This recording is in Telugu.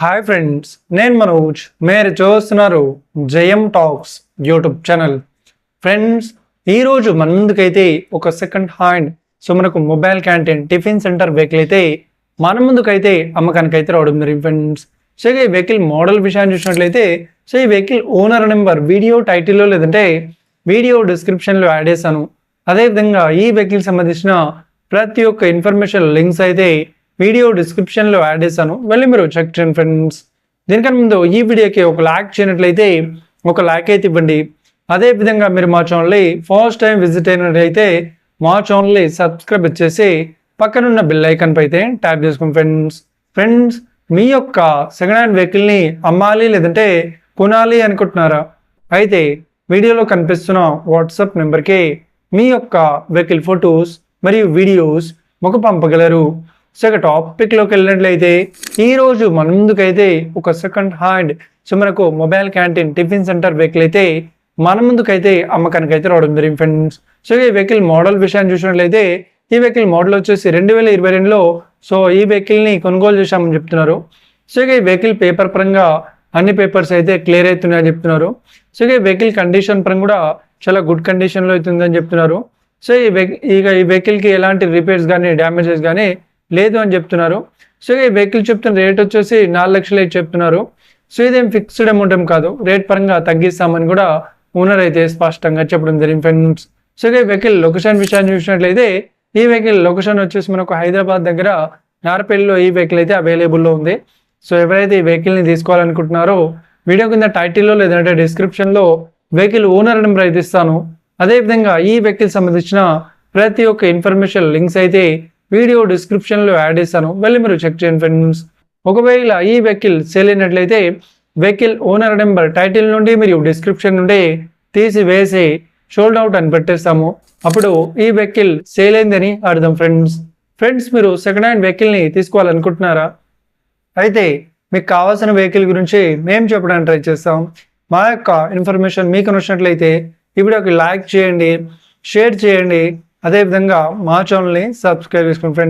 హాయ్ ఫ్రెండ్స్, నేను మనోజ్. మీరు చూస్తున్నారు జయం టాక్స్ యూట్యూబ్ ఛానల్. ఫ్రెండ్స్, ఈరోజు మన ముందుకైతే ఒక సెకండ్ హ్యాండ్ మనకు mobile canteen tiffin centre vehicle అయితే మన ముందుకైతే అమ్మకానికి అయితే రావడం జరిగింది ఫ్రెండ్స్. సో ఈ వెహికల్ మోడల్ విషయాన్ని చూసినట్లయితే ఈ వెహికల్ ఓనర్ నెంబర్ వీడియో టైటిల్లో లేదంటే వీడియో డిస్క్రిప్షన్లో యాడ్ చేశాను. అదేవిధంగా ఈ వెహికల్ సంబంధించిన ప్రతి ఒక్క ఇన్ఫర్మేషన్ లింక్స్ అయితే వీడియో డిస్క్రిప్షన్లో యాడ్ చేశాను, వెళ్ళి మీరు చెక్ చేయండి ఫ్రెండ్స్. దీనికన్నా ముందు ఈ వీడియోకి ఒక లైక్ చేయనట్లయితే ఒక లైక్ అయితే ఇవ్వండి. అదేవిధంగా మీరు మా ఛానల్ని ఫస్ట్ టైం విజిట్ అయినట్లయితే మా ఛానల్ని సబ్స్క్రైబ్ చేసి పక్కనున్న బెల్ ఐకాన్ పై అయితే ట్యాప్ చేసుకోండి ఫ్రెండ్స్. మీ యొక్క సెకండ్ హ్యాండ్ వెహికల్ని అమ్మాలి లేదంటే కొనాలి అనుకుంటున్నారా? అయితే వీడియోలో కనిపిస్తున్న వాట్సాప్ నెంబర్కి మీ యొక్క వెహికల్ ఫొటోస్ మరియు వీడియోస్ మాకు పంపగలరు. సో ఇక టాపిక్లోకి వెళ్ళినట్లయితే ఈరోజు మన ముందుకైతే ఒక సెకండ్ హ్యాండ్ మనకు mobile canteen tiffin centre vehicle అయితే మన ముందుకైతే అమ్మకానికి అయితే రావడం జరిగింది ఫ్రెండ్స్. సో ఈ వెహికల్ మోడల్ విషయాన్ని చూసినట్లయితే ఈ వెహికల్ మోడల్ వచ్చేసి 2022లో ఈ వెహికల్ని కొనుగోలు చేశామని చెప్తున్నారు. సో ఇక ఈ వెహికల్ పేపర్ పరంగా అన్ని పేపర్స్ అయితే క్లియర్ అవుతున్నాయని చెప్తున్నారు. సో ఇక ఈ వెహికల్ కండిషన్ పరంగా కూడా చాలా గుడ్ కండిషన్లో అవుతుందని చెప్తున్నారు. సో ఈ వెహికల్కి ఎలాంటి రిపేర్స్ కానీ డ్యామేజెస్ కానీ లేదు అని చెప్తున్నారు. సో ఈ వెహికల్ చెప్తున్న రేట్ వచ్చేసి 4 లక్షలు అయితే చెప్తున్నారు. సో ఇదేం ఫిక్స్డ్ అమౌంట్ ఏం కాదు, రేట్ పరంగా తగ్గిస్తామని కూడా ఓనర్ అయితే స్పష్టంగా చెప్పడం జరిగింది ఫ్రెండ్స్. సో ఈ వెహికల్ లొకేషన్ విషయాన్ని చూసినట్లయితే ఈ వెహికల్ లొకేషన్ వచ్చేసి మనకు హైదరాబాద్ దగ్గర నార్పల్లిలో ఈ వెహికల్ అయితే అవైలబుల్లో ఉంది. సో ఎవరైతే ఈ వెహికల్ని తీసుకోవాలనుకుంటున్నారో వీడియో కింద టైటిల్లో లేదంటే డిస్క్రిప్షన్లో వెహికల్ ఓనర్ నెంబర్ అయితే ఇస్తాను. అదేవిధంగా ఈ వెహికల్ సంబంధించిన ప్రతి ఒక్క ఇన్ఫర్మేషన్ లింక్స్ అయితే వీడియో డిస్క్రిప్షన్లో యాడ్ చేస్తాను, వెళ్ళి మీరు చెక్ చేయండి ఫ్రెండ్స్. ఒకవేళ ఈ వెహికల్ సేల్ అయినట్లయితే వెహికల్ ఓనర్ నెంబర్ టైటిల్ నుండి మరియు డిస్క్రిప్షన్ నుండి తీసివేసి షోల్డ్ అవుట్ అని పెట్టేస్తాము. అప్పుడు ఈ వెహికల్ సేల్ అయిందని అర్థం ఫ్రెండ్స్. మీరు సెకండ్ హ్యాండ్ వెహికల్ని తీసుకోవాలనుకుంటున్నారా? అయితే మీకు కావాల్సిన వెహికల్ గురించి మేము చెప్పడానికి ట్రై చేస్తాం. మా యొక్క ఇన్ఫర్మేషన్ మీకు నచ్చినట్లయితే ఈ వీడియోకి లైక్ చేయండి, షేర్ చేయండి, అదేవిధంగా మా ఛానల్ని సబ్స్క్రైబ్ చేసుకోండి ఫ్రెండ్స్.